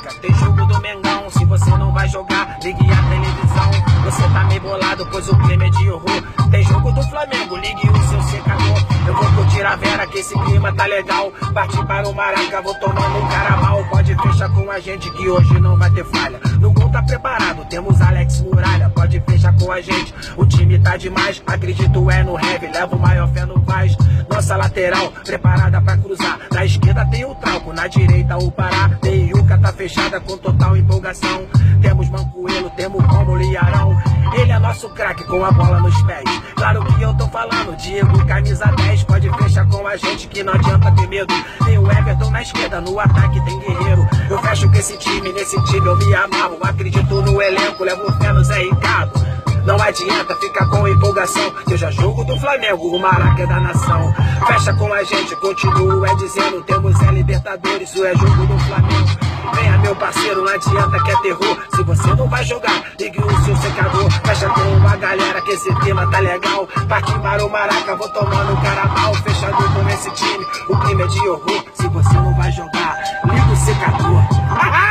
Maraca, tem jogo do Mengão. Se você não vai jogar, ligue a televisão. Você tá meio bolado, pois o clima é de horror. Tem jogo do Flamengo, ligue o seu secador. Eu vou curtir a Vera, que esse clima tá legal. Partir para o Maraca, vou tomando um carnaval. Pode fechar com a gente que hoje não vai ter falha. No gol tá preparado, temos Alex Muralha. Pode fechar com a gente, o time tá demais. Acredito é no heavy, levo maior fé no Paz. Nossa lateral, preparada pra cruzar. Na esquerda tem o Trauco, na direita o Pará. Teiuca tá fechada com total empolgação. Temos Mancoelho, temos Rômulo e Arão. Ele é nosso craque com a bola nos pés. Claro que eu tô falando, Diego, camisa 10. Pode fechar com a gente que não adianta ter medo. Tem o Everton na esquerda, no ataque tem Guerreiro. Eu fecho com esse time, nesse time eu me amarro. Acredito no elenco, levo fé no Zé Ricardo. Não adianta ficar com empolgação, que eu já jogo do Flamengo, o Maraca é da nação. Fecha com a gente, continuo dizendo, temos Libertadores, isso é jogo do Flamengo. Venha meu parceiro, não adianta que é terror. Se você não vai jogar, ligue o seu secador. Fecha com a galera que esse tema tá legal. Partir para o Maraca, vou tomando um carnaval. Fechando com esse time, o clima é de horror. Se você não vai jogar, liga o secador.